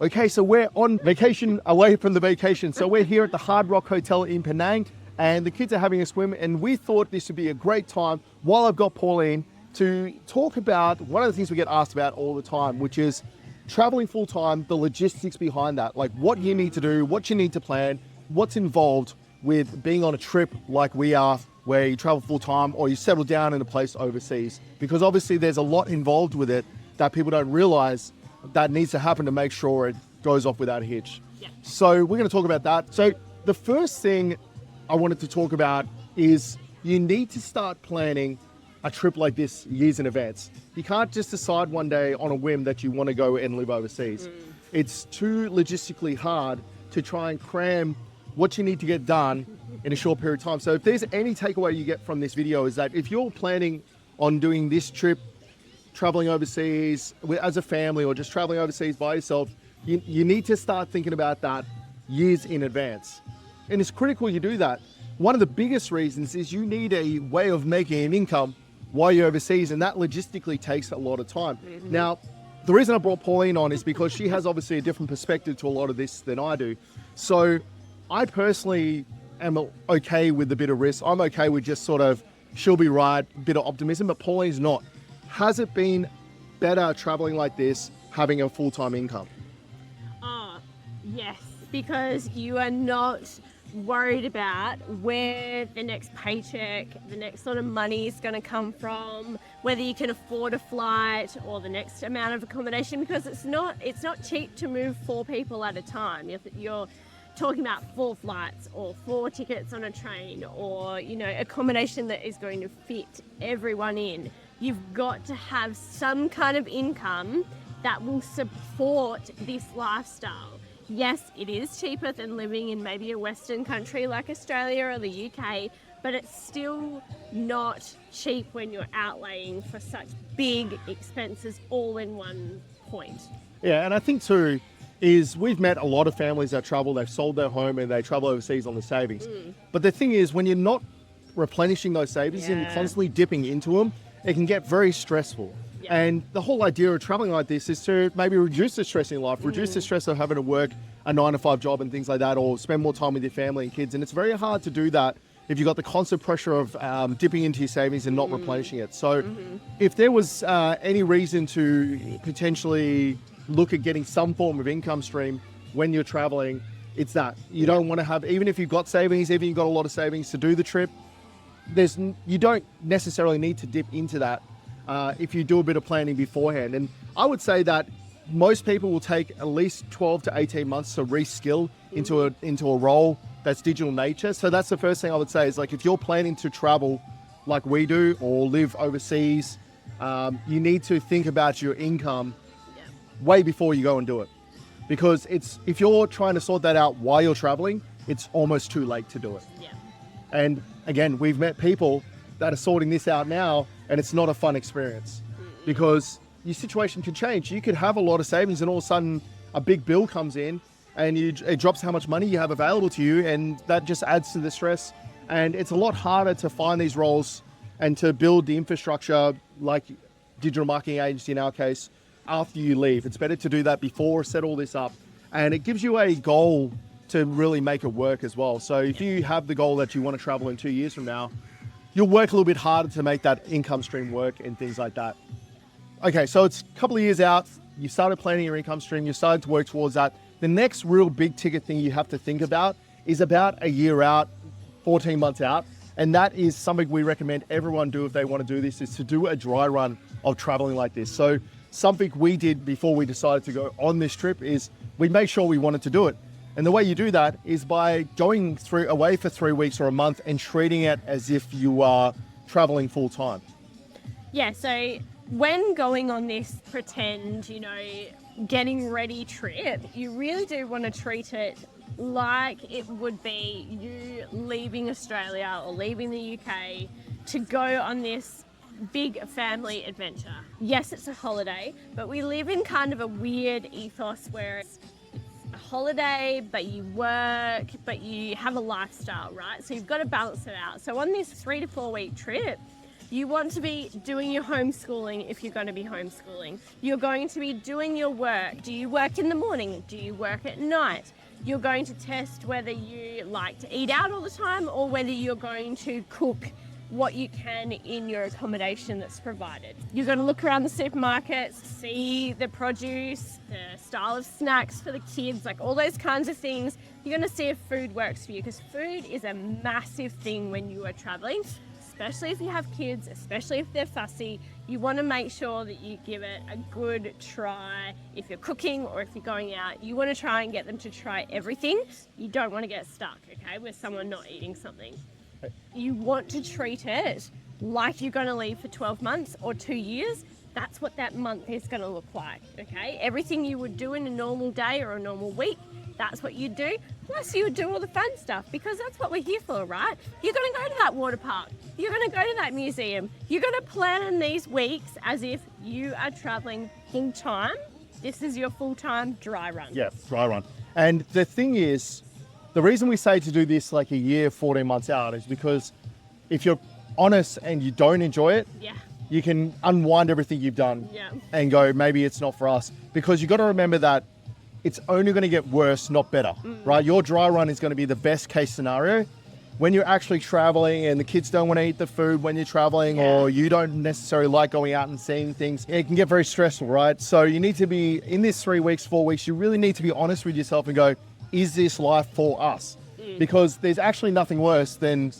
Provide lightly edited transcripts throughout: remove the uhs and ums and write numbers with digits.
Okay, so we're on vacation away from the vacation. So we're here at the Hard Rock Hotel in Penang and the kids are having a swim and we thought this would be a great time while I've got Pauline to talk about one of the things we get asked about all the time, which is traveling full time, the logistics behind that, like what you need to do, what you need to plan, what's involved with being on a trip like we are, where you travel full time or you settle down in a place overseas. Because obviously there's a lot involved with it that people don't realize that needs to happen to make sure it goes off without a hitch. Yeah. So we're going to talk about that. So the first thing I wanted to talk about is you need to start planning a trip like this years in advance. You can't just decide one day on a whim that you want to go and live overseas. It's too logistically hard to try and cram what you need to get done in a short period of time. So if there's any takeaway you get from this video is that if you're planning on doing this trip, traveling overseas as a family or just traveling overseas by yourself, you need to start thinking about that years in advance. And it's critical you do that. One of the biggest reasons is you need a way of making an income while you're overseas, and that logistically takes a lot of time. Now, the reason I brought Pauline on is because she has obviously a different perspective to a lot of this than I do. So I personally am okay with a bit of risk. I'm okay with just sort of, she'll be right, a bit of optimism, but Pauline's not. Has it been better traveling like this, having a full-time income? Oh, yes, because you are not worried about where the next paycheck, the next sort of money is going to come from, whether you can afford a flight or the next amount of accommodation, because it's not cheap to move 4 people at a time. You're talking about 4 flights or 4 tickets on a train or, accommodation that is going to fit everyone in. You've got to have some kind of income that will support this lifestyle. Yes, it is cheaper than living in maybe a Western country like Australia or the UK, but it's still not cheap when you're outlaying for such big expenses all in one point. Yeah, and I think too, is we've met a lot of families that travel, they've sold their home and they travel overseas on the savings. But the thing is, when you're not replenishing those savings and you're constantly dipping into them, it can get very stressful. Yeah. And the whole idea of traveling like this is to maybe reduce the stress in life, reduce the stress of having to work a 9-to-5 job and things like that, or spend more time with your family and kids. And it's very hard to do that if you've got the constant pressure of dipping into your savings and not replenishing it. So if there was any reason to potentially look at getting some form of income stream when you're traveling, it's that. You don't want to have, even if you've got savings, even if you've got a lot of savings to do the trip, you don't necessarily need to dip into that if you do a bit of planning beforehand. And I would say that most people will take at least 12 to 18 months to reskill into a role that's digital nature. So that's the first thing I would say is, like, if you're planning to travel like we do or live overseas, you need to think about your income way before you go and do it. Because if you're trying to sort that out while you're traveling, it's almost too late to do it. Yeah. And again, we've met people that are sorting this out now, and it's not a fun experience because your situation can change. You could have a lot of savings and all of a sudden a big bill comes in and it drops how much money you have available to you, and that just adds to the stress. And it's a lot harder to find these roles and to build the infrastructure like digital marketing agency in our case after you leave. It's better to do that before, set all this up, and it gives you a goal to really make it work as well. So if you have the goal that you want to travel in 2 years from now, you'll work a little bit harder to make that income stream work and things like that. Okay, so it's a couple of years out, you started planning your income stream, you started to work towards that. The next real big ticket thing you have to think about is about a year out, 14 months out, and that is something we recommend everyone do if they want to do this, is to do a dry run of traveling like this. So something we did before we decided to go on this trip is we made sure we wanted to do it. And the way you do that is by going away for 3 weeks or a month and treating it as if you are traveling full time. Yeah, so when going on this pretend, getting ready trip, you really do want to treat it like it would be you leaving Australia or leaving the UK to go on this big family adventure. Yes, it's a holiday, but we live in kind of a weird ethos where it's a holiday, but you work, but you have a lifestyle, right? So you've got to balance it out. So on this 3 to 4 week trip, You want to be doing your homeschooling if you're going to be homeschooling. You're going to be doing your work. Do you work in the morning? Do you work at night? You're going to test whether you like to eat out all the time or whether you're going to cook what you can in your accommodation that's provided. You're going to look around the supermarkets, see the produce, the style of snacks for the kids, like all those kinds of things. You're going to see if food works for you, because food is a massive thing when you are traveling, especially if you have kids, especially if they're fussy. You want to make sure that you give it a good try. If you're cooking or if you're going out, you want to try and get them to try everything. You don't want to get stuck, okay, with someone not eating something. You want to treat it like you're going to leave for 12 months or 2 years. That's what that month is going to look like, okay? Everything you would do in a normal day or a normal week, that's what you do. Plus you would do all the fun stuff, because that's what we're here for, right? You're going to go to that water park. You're going to go to that museum. You're going to plan these weeks as if you are traveling full time. This is your full-time dry run. Yeah, dry run. And the thing is, the reason we say to do this like a year, 14 months out is because if you're honest and you don't enjoy it, you can unwind everything you've done and go, maybe it's not for us. Because you've got to remember that it's only going to get worse, not better, right? Your dry run is going to be the best case scenario. When you're actually traveling and the kids don't want to eat the food when you're traveling, or you don't necessarily like going out and seeing things, it can get very stressful, right? So you need to be, in this 3 weeks, 4 weeks, you really need to be honest with yourself and go, is this life for us? Because there's actually nothing worse than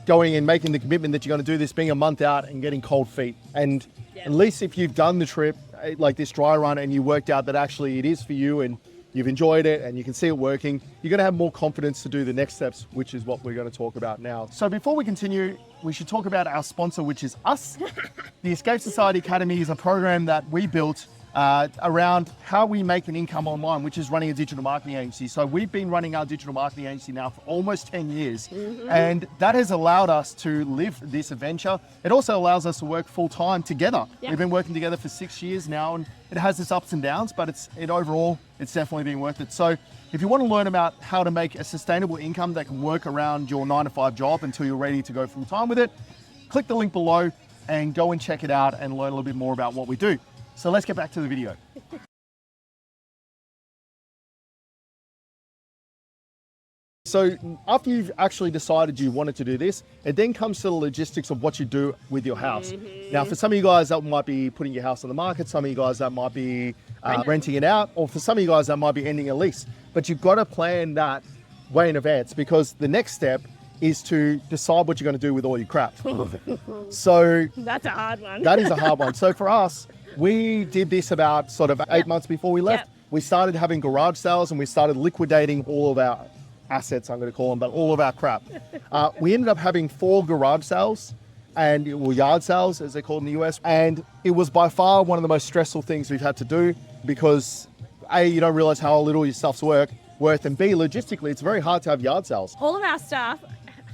going and making the commitment that you're going to do this, being a month out and getting cold feet. And at least if you've done the trip, like this dry run, and you worked out that actually it is for you and you've enjoyed it and you can see it working, you're going to have more confidence to do the next steps, which is what we're going to talk about now. So before we continue, we should talk about our sponsor, which is us. The Escape Society Academy is a program that we built around how we make an income online, which is running a digital marketing agency. So we've been running our digital marketing agency now for almost 10 years. And that has allowed us to live this adventure. It also allows us to work full time together. We've been working together for 6 years now, and it has its ups and downs, but overall, it's definitely been worth it. So if you want to learn about how to make a sustainable income that can work around your 9-to-5 job until you're ready to go full time with it, click the link below and go and check it out and learn a little bit more about what we do. So let's get back to the video. So after you've actually decided you wanted to do this, it then comes to the logistics of what you do with your house. Now, for some of you guys, that might be putting your house on the market. Some of you guys, that might be renting it out. Or for some of you guys, that might be ending a lease. But you've got to plan that way in advance, because the next step is to decide what you're going to do with all your crap. So that's a hard one. That is a hard one. So for us, we did this about sort of 8 months before we left. We started having garage sales and we started liquidating all of our assets, I'm going to call them, but all of our crap. We ended up having 4 garage sales, and yard sales, as they're called in the US. And it was by far one of the most stressful things we've had to do, because A, you don't realize how little your stuff's worth, and B, logistically, it's very hard to have yard sales. All of our stuff,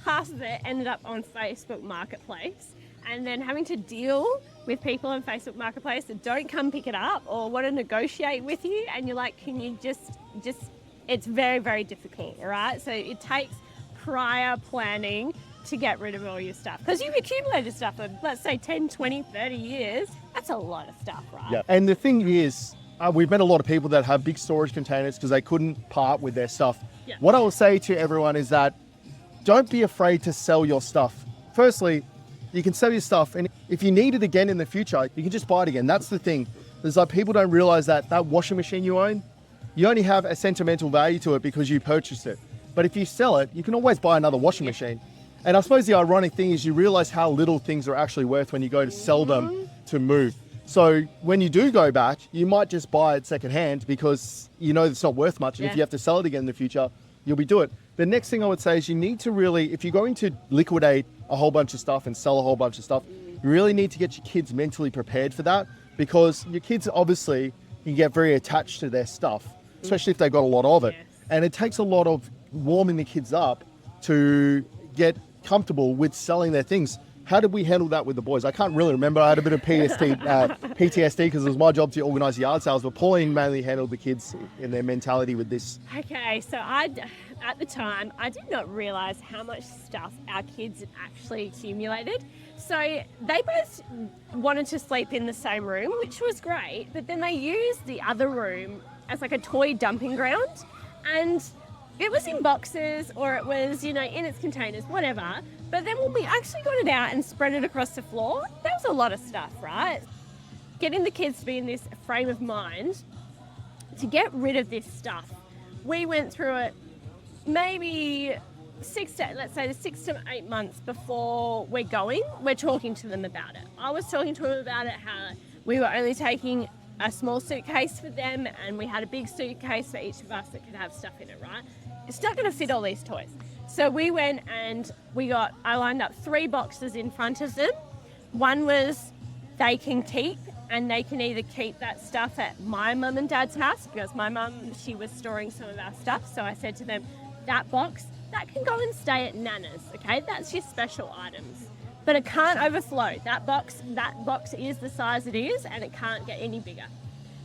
half of it ended up on Facebook Marketplace, and then having to deal with people on Facebook Marketplace that don't come pick it up or want to negotiate with you, and you're like, can you just it's very, very difficult, all right? So it takes prior planning to get rid of all your stuff, because you've accumulated stuff for, let's say, 10, 20, 30 years. That's a lot of stuff, right? Yeah, and the thing is, we've met a lot of people that have big storage containers because they couldn't part with their stuff. What I will say to everyone is that don't be afraid to sell your stuff. Firstly, you can sell your stuff, and if you need it again in the future, you can just buy it again. That's the thing. There's like, people don't realize that washing machine you own, you only have a sentimental value to it because you purchased it. But if you sell it, you can always buy another washing machine. And I suppose the ironic thing is you realize how little things are actually worth when you go to sell them to move. So when you do go back, you might just buy it secondhand because you know it's not worth much. And if you have to sell it again in the future, you'll be doing it. The next thing I would say is you need to really, if you're going to liquidate a whole bunch of stuff and sell a whole bunch of stuff, you really need to get your kids mentally prepared for that, because your kids obviously can get very attached to their stuff, especially if they've got a lot of it. And it takes a lot of warming the kids up to get comfortable with selling their things. How did we handle that with the boys? I can't really remember. I had a bit of PTSD because it was my job to organise yard sales, but Pauline mainly handled the kids in their mentality with this. Okay, so at the time, I did not realise how much stuff our kids had actually accumulated. So they both wanted to sleep in the same room, which was great, but then they used the other room as like a toy dumping ground, and it was in boxes or it was, in its containers, whatever. But then when we actually got it out and spread it across the floor, that was a lot of stuff, right? Getting the kids to be in this frame of mind to get rid of this stuff. We went through it maybe 6 to 8 months before we're talking to them about it. I was talking to them about it, how we were only taking a small suitcase for them and we had a big suitcase for each of us that could have stuff in it, right? It's not going to fit all these toys. So we went and I lined up 3 boxes in front of them. One was they can keep, and they can either keep that stuff at my mum and dad's house, because my mum, she was storing some of our stuff. So I said to them, that box, that can go and stay at Nana's, okay? That's your special items. But it can't overflow. That box is the size it is, and it can't get any bigger.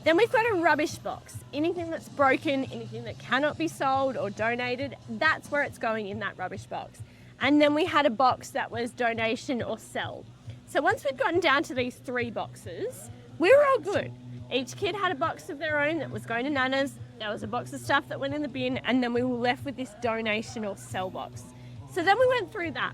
Then we've got a rubbish box. Anything that's broken, anything that cannot be sold or donated, that's where it's going, in that rubbish box. And then we had a box that was donation or sell. So once we'd gotten down to these 3 boxes, we were all good. Each kid had a box of their own that was going to Nana's. There was a box of stuff that went in the bin, and then we were left with this donation or sell box. So then we went through that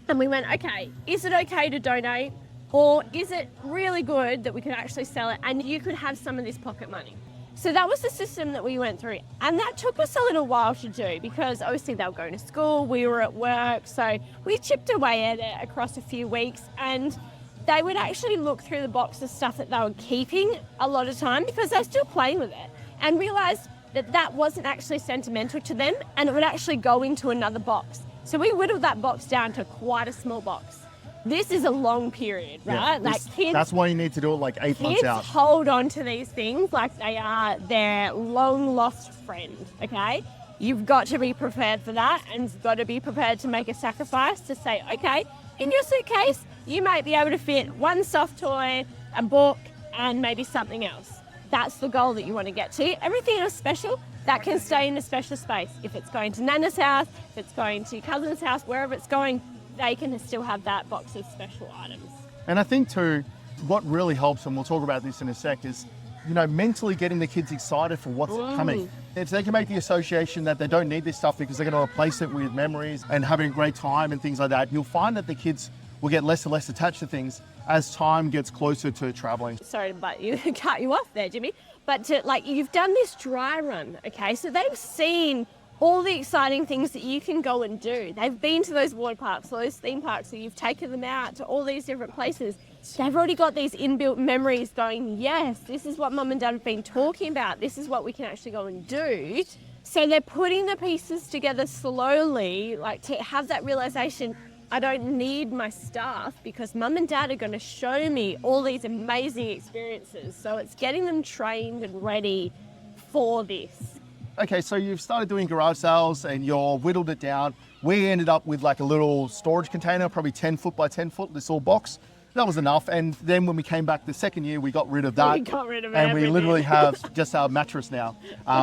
and we went, okay, is it okay to donate? Or is it really good that we could actually sell it and you could have some of this pocket money? So that was the system that we went through. And that took us a little while to do, because obviously they were going to school, we were at work. So we chipped away at it across a few weeks, and they would actually look through the box of stuff that they were keeping a lot of time, because they're still playing with it, and realised that that wasn't actually sentimental to them, and it would actually go into another box. So we whittled that box down to quite a small box. This is a long period, right? Yeah, that's why you need to do it like 8 months out. Kids hold on to these things like they are their long lost friend, okay? You've got to be prepared for that, and you've got to be prepared to make a sacrifice to say, okay, in your suitcase, you might be able to fit one soft toy, a book, and maybe something else. That's the goal that you want to get to. Everything else special, that can stay in a special space. If it's going to Nana's house, if it's going to cousin's house, wherever it's going, they can still have that box of special items. And I think too, what really helps, and we'll talk about this in a sec, is mentally getting the kids excited for what's coming. If they can make the association that they don't need this stuff because they're going to replace it with memories and having a great time and things like that, you'll find that the kids will get less and less attached to things as time gets closer to traveling. Sorry to cut you off there, Jimmy, but you've done this dry run, okay? So they've seen all the exciting things that you can go and do. They've been to those water parks, those theme parks, so you've taken them out to all these different places. They've already got these inbuilt memories going, yes, this is what mum and dad have been talking about. This is what we can actually go and do. So they're putting the pieces together slowly, to have that realization, I don't need my stuff because mum and dad are going to show me all these amazing experiences. So it's getting them trained and ready for this. Okay, so you've started doing garage sales and you've whittled it down. We ended up with like a little storage container, probably 10 foot by 10 foot, this little box. That was enough. And then when we came back the second year, we got rid of that. We got rid of and everything. we literally have just our mattress now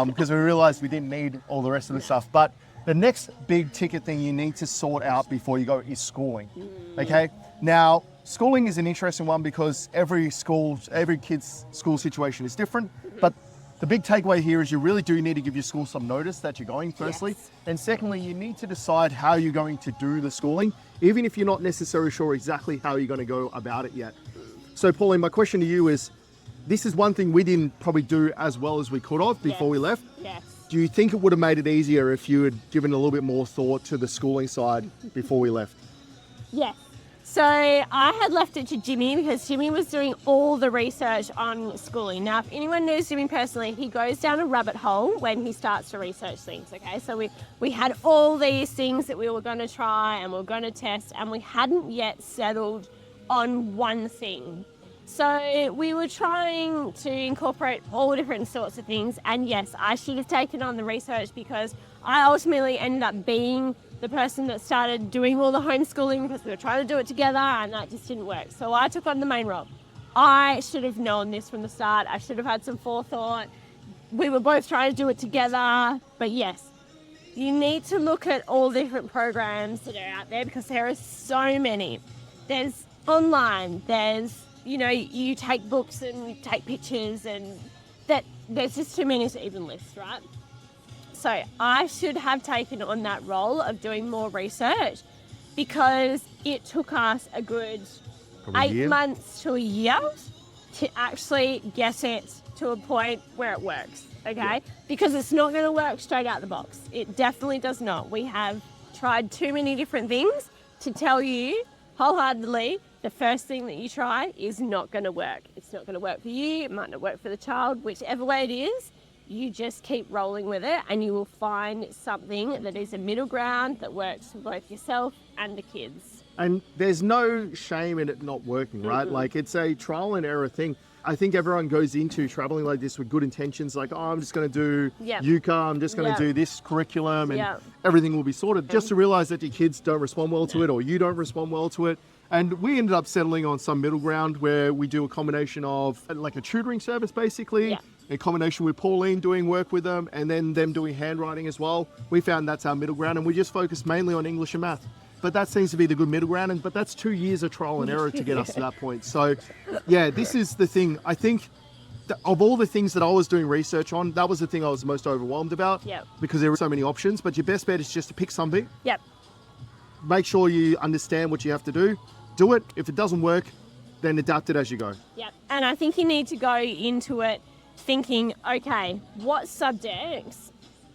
because we realized we didn't need all the rest of the stuff. But the next big ticket thing you need to sort out before you go is schooling. Okay, now schooling is an interesting one because every kid's school situation is different. But the big takeaway here is you really do need to give your school some notice that you're going, firstly. Yes. And secondly, you need to decide how you're going to do the schooling, even if you're not necessarily sure exactly how you're going to go about it yet. So Pauline, my question to you is, this is one thing we didn't probably do as well as we could have before we left. Yes. Do you think it would have made it easier if you had given a little bit more thought to the schooling side before we left? Yes. So I had left it to Jimmy because Jimmy was doing all the research on schooling. Now, if anyone knows Jimmy personally, he goes down a rabbit hole when he starts to research things, okay? So we had all these things that we were going to try and we were going to test, and we hadn't yet settled on one thing. So we were trying to incorporate all different sorts of things, and yes, I should have taken on the research because I ultimately ended up being the person that started doing all the homeschooling because we were trying to do it together and that just didn't work. So I took on the main role. I should have known this from the start. I should have had some forethought. We were both trying to do it together. But yes, you need to look at all the different programs that are out there because there are so many. there's online, there's, you take books and you take pictures, and that there's just too many to even list, right? So I should have taken on that role of doing more research, because it took us a good Probably 8 months to a year to actually get it to a point where it works, okay? Yeah. Because it's not going to work straight out the box. It definitely does not. We have tried too many different things to tell you wholeheartedly the first thing that you try is not going to work. It's not going to work for you. It might not work for the child. Whichever way it is, you just keep rolling with it, and you will find something that is a middle ground that works for both yourself and the kids. And there's no shame in it not working, right? Mm-mm. Like, it's a trial and error thing. I think everyone goes into traveling like this with good intentions, like, oh, I'm just going to do Yep. UCA, I'm just going Yep. to do this curriculum, and Yep. everything will be sorted, just to realize that your kids don't respond well to it, or you don't respond well to it. And we ended up settling on some middle ground where we do a combination of like a tutoring service, basically, Yeah. in combination with Pauline doing work with them, and then them doing handwriting as well. We found that's our middle ground, and we just focus mainly on English and math. But that seems to be the good middle ground, but that's 2 years of trial and error to get us to that point. So, yeah, this is the thing. I think of all the things that I was doing research on, that was the thing I was most overwhelmed about, Yep. because there were so many options. But your best bet is just to pick something, Yep. make sure you understand what you have to do it. If it doesn't work, then adapt it as you go. Yep. And I think you need to go into it thinking, okay, what subjects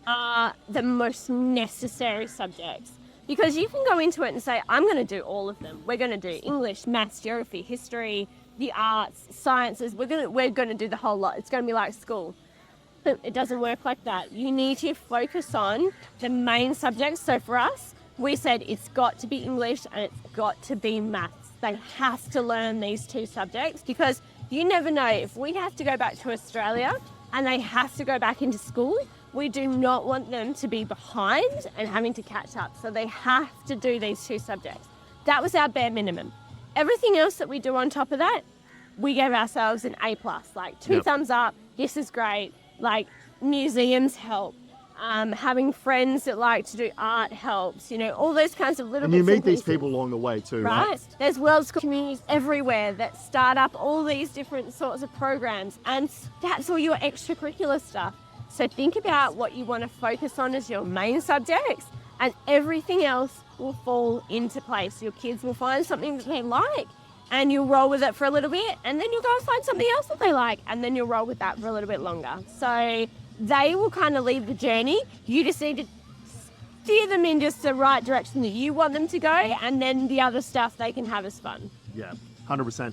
are the most necessary subjects? Because you can go into it and say, I'm going to do all of them. We're going to do English, maths, geography, history, the arts, sciences. We're going to do the whole lot. It's going to be like school. But it doesn't work like that. You need to focus on the main subjects. So for us, we said it's got to be English and it's got to be maths. They have to learn these two subjects, because you never know, if we have to go back to Australia and they have to go back into school, we do not want them to be behind and having to catch up. So they have to do these two subjects. That was our bare minimum. Everything else that we do on top of that, we gave ourselves an A+, like two Yep. thumbs up. This is great. Like, museums help. Having friends that like to do art helps. All those kinds of little And bits you meet and these pieces. people along the way too, Right. right? There's World School communities everywhere that start up all these different sorts of programs, and that's all your extracurricular stuff. So think about what you want to focus on as your main subjects, and everything else will fall into place. Your kids will find something that they like, and you'll roll with it for a little bit, and then you'll go and find something else that they like, and then you'll roll with that for a little bit longer. So they will kind of lead the journey. You just need to steer them in just the right direction that you want them to go, and then the other stuff they can have as fun. Yeah, 100%.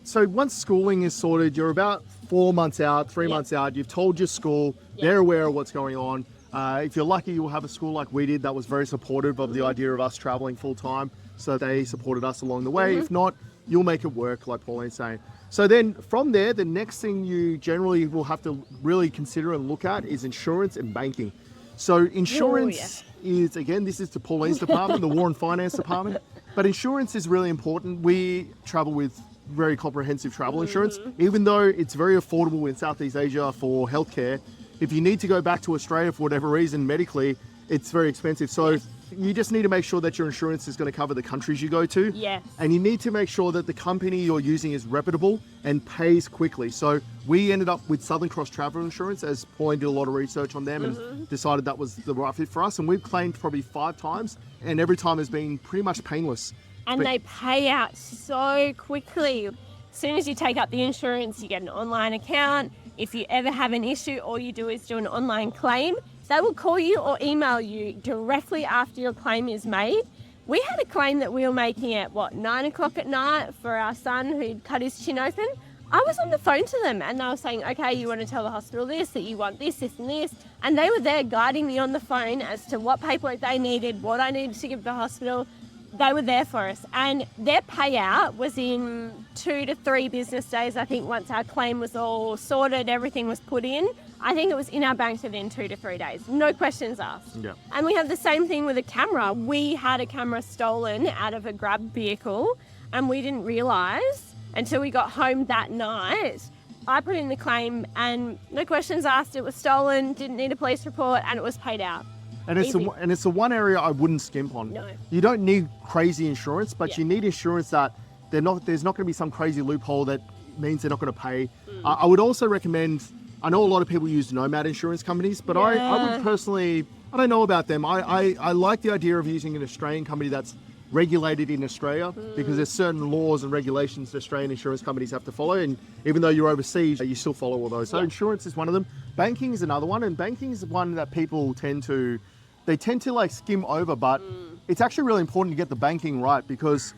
So once schooling is sorted, you're about 4 months out, 3 Yep. months out, you've told your school, Yep. they're aware of what's going on. If you're lucky, you'll have a school like we did that was very supportive of the idea of us traveling full time. So they supported us along the way. If not, you'll make it work, like Pauline's saying. So then from there, the next thing you generally will have to really consider and look at is insurance and banking. So insurance is, again, this is to Pauline's department, the War and Finance department. But insurance is really important. We travel with very comprehensive travel insurance, even though it's very affordable in Southeast Asia for healthcare. If you need to go back to Australia for whatever reason medically, it's very expensive. So you just need to make sure that your insurance is going to cover the countries you go to. Yes. And you need to make sure that the company you're using is reputable and pays quickly. So we ended up with Southern Cross Travel Insurance, as Pauline did a lot of research on them and decided that was the right fit for us. And we've claimed probably 5 times, and every time has been pretty much painless. And But- they pay out so quickly. As soon as you take up the insurance, you get an online account. If you ever have an issue, all you do is do an online claim. They will call you or email you directly after your claim is made. We had a claim that we were making at 9 o'clock at night for our son who'd cut his chin open. I was on the phone to them and they were saying, okay, you want to tell the hospital this, that you want this, this and this. And they were there guiding me on the phone as to what paperwork they needed, what I needed to give the hospital. They were there for us, and their payout was in 2 to 3 business days. I think once our claim was all sorted, everything was put in, I think it was in our bank within 2 to 3 days. No questions asked. Yeah. And we have the same thing with a camera. We had a camera stolen out of a Grab vehicle, and we didn't realise until we got home that night. I put in the claim, and no questions asked. It was stolen, didn't need a police report, and it was paid out. And it's Easy. the one area I wouldn't skimp on. No. You don't need crazy insurance, but Yeah. you need insurance that there's not going to be some crazy loophole that means they're not going to pay. I would also recommend, I know a lot of people use nomad insurance companies, but I Yeah. would personally, I don't know about them. I like the idea of using an Australian company that's regulated in Australia because there's certain laws and regulations that Australian insurance companies have to follow, and even though you're overseas, you still follow all those. So Yeah. insurance is one of them. Banking is another one, and banking is one that people tend to like skim over, but it's actually really important to get the banking right because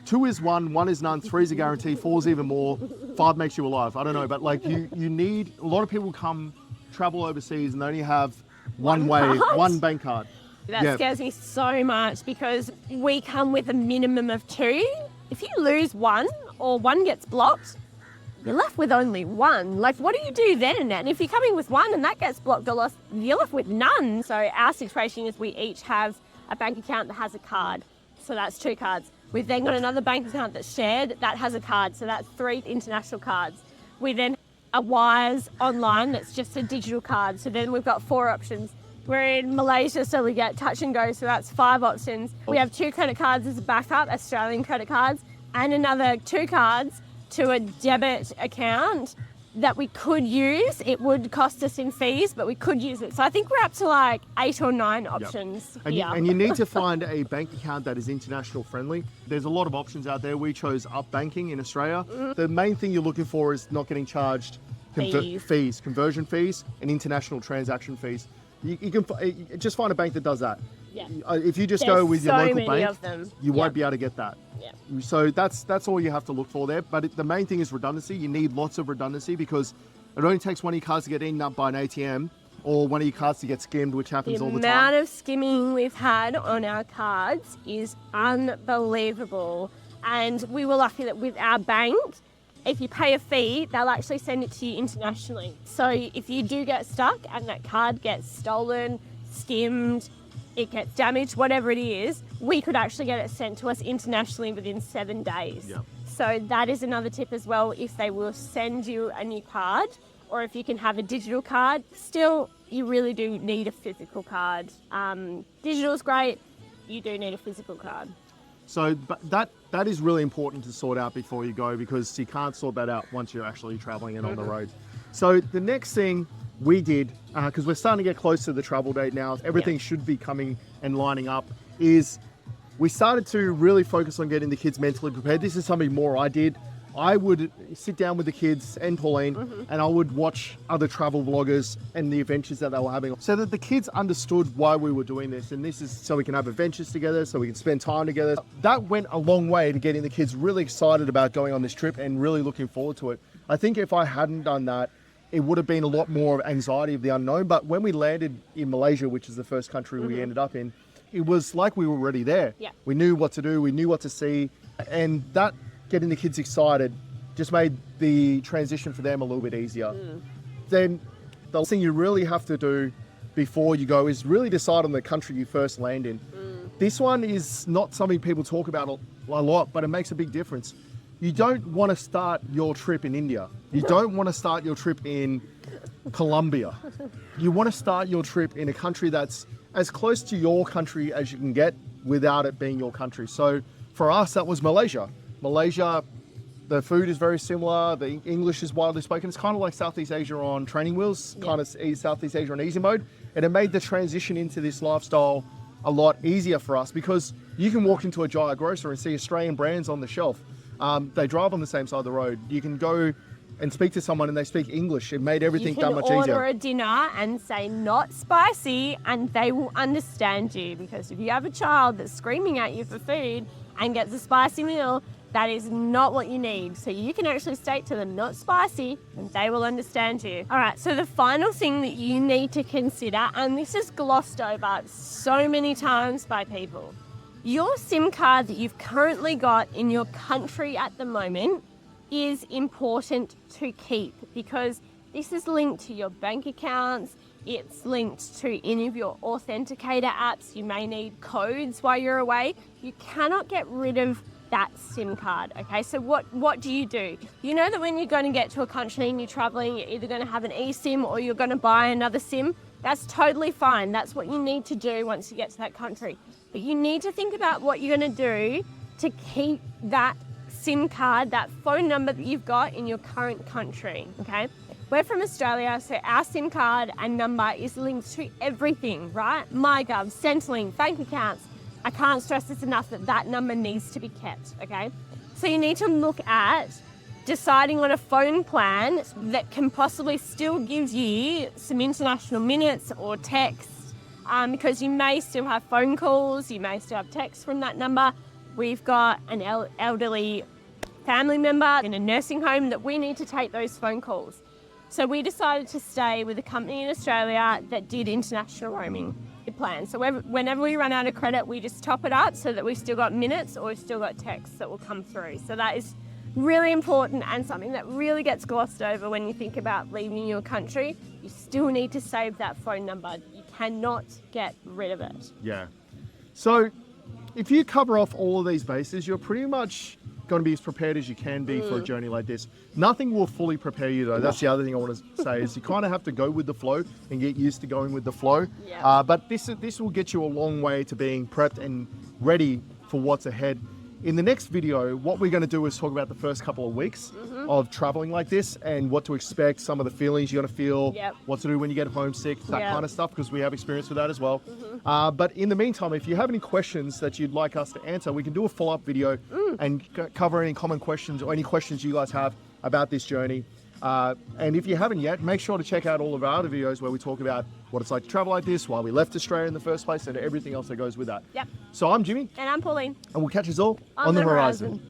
2 is 1, 1 is none, 3 is a guarantee, 4 is even more, 5 makes you alive. I don't know, but like you need, a lot of people travel overseas and they only have one bank card. That scares me so much because we come with a minimum of 2. If you lose one or one gets blocked, you're left with only 1. Like, what do you do then? And if you're coming with 1 and that gets blocked or lost, you're left with none. So our situation is we each have a bank account that has a card. So that's 2 cards. We've then got another bank account that's shared that has a card. So that's 3 international cards. We then a Wise online that's just a digital card. So then we've got 4 options. We're in Malaysia, so we get touch and go, so that's 5 options. We have 2 credit cards as a backup, Australian credit cards, and another 2 cards to a debit account that we could use. It would cost us in fees, but we could use it. So I think we're up to like 8 or 9 options. And, Yeah. and you need to find a bank account that is international friendly. There's a lot of options out there. We chose Up Banking in Australia. The main thing you're looking for is not getting charged conversion fees, and international transaction fees. You can just find a bank that does that. Yeah. If you just There's go with your so local many bank, of them. you Yeah. won't be able to get that. Yeah. So that's all you have to look for there. But the main thing is redundancy. You need lots of redundancy because it only takes one of your cards to get eaten up by an ATM or one of your cards to get skimmed, which happens all the The time. amount of skimming we've had on our cards is unbelievable. And we were lucky that with our bank, if you pay a fee, they'll actually send it to you internationally. So if you do get stuck and that card gets stolen, skimmed, it gets damaged, whatever it is, we could actually get it sent to us internationally within 7 days. Yeah. So that is another tip as well. If they will send you a new card, or if you can have a digital card, still, you really do need a physical card. Digital's great, you do need a physical card. So but that is really important to sort out before you go because you can't sort that out once you're actually traveling and on the road. So the next thing we did, because we're starting to get close to the travel date now, everything should be coming and lining up, is we started to really focus on getting the kids mentally prepared. This is something more I did. I would sit down with the kids and Pauline and I would watch other travel vloggers and the adventures that they were having so that the kids understood why we were doing this. And this is so we can have adventures together, so we can spend time together. That went a long way to getting the kids really excited about going on this trip and really looking forward to it. I think if I hadn't done that, it would have been a lot more anxiety of the unknown. But when we landed in Malaysia, which is the first country we ended up in, it was like we were already there. Yeah. We knew what to do, we knew what to see, and that getting the kids excited just made the transition for them a little bit easier. Then the thing you really have to do before you go is really decide on the country you first land in. This one is not something people talk about a lot, but it makes a big difference. You don't want to start your trip in India. You don't want to start your trip in Colombia. You want to start your trip in a country that's as close to your country as you can get without it being your country. So for us, that was Malaysia. Malaysia, the food is very similar. The English is widely spoken. It's kind of like Southeast Asia on training wheels, kind of Southeast Asia on easy mode. And it made the transition into this lifestyle a lot easier for us because you can walk into a giant grocer and see Australian brands on the shelf. They drive on the same side of the road. You can go and speak to someone and they speak English. It made everything that much easier. You can order a dinner and say not spicy and they will understand you, because if you have a child that's screaming at you for food and gets a spicy meal, that is not what you need. So you can actually state to them not spicy and they will understand you. All right, so the final thing that you need to consider, and this is glossed over so many times by people, your SIM card that you've currently got in your country at the moment is important to keep, because this is linked to your bank accounts, it's linked to any of your authenticator apps. You may need codes while you're away. You cannot get rid of that SIM card, okay? So what do? You know that when you're going to get to a country and you're traveling, you're either going to have an eSIM or you're going to buy another SIM. That's totally fine. That's what you need to do once you get to that country. But you need to think about what you're going to do to keep that SIM card, that phone number that you've got in your current country, okay? We're from Australia, so our SIM card and number is linked to everything, right? MyGov, Centrelink, bank accounts. I can't stress this enough that that number needs to be kept, okay? So you need to look at deciding on a phone plan that can possibly still give you some international minutes or texts, because you may still have phone calls, you may still have texts from that number. We've got an elderly family member in a nursing home that we need to take those phone calls. So we decided to stay with a company in Australia that did international roaming plans. So whenever we run out of credit, we just top it up so that we've still got minutes or we've still got texts that will come through. So that is really important and something that really gets glossed over when you think about leaving your country. You still need to save that phone number. You cannot get rid of it. Yeah. So if you cover off all of these bases, you're pretty much going to be as prepared as you can be for a journey like this. Nothing will fully prepare you though. That's the other thing I want to say is you kind of have to go with the flow and get used to going with the flow. Yeah. But this will get you a long way to being prepped and ready for what's ahead. In the next video, what we're going to do is talk about the first couple of weeks of traveling like this and what to expect, some of the feelings you're going to feel, what to do when you get homesick, that kind of stuff, because we have experience with that as well. But in the meantime, if you have any questions that you'd like us to answer, we can do a follow-up video and cover any common questions or any questions you guys have about this journey. And if you haven't yet, make sure to check out all of our other videos where we talk about what it's like to travel like this, why we left Australia in the first place, and everything else that goes with that. Yep. So I'm Jimmy. And I'm Pauline. And we'll catch us all on the horizon.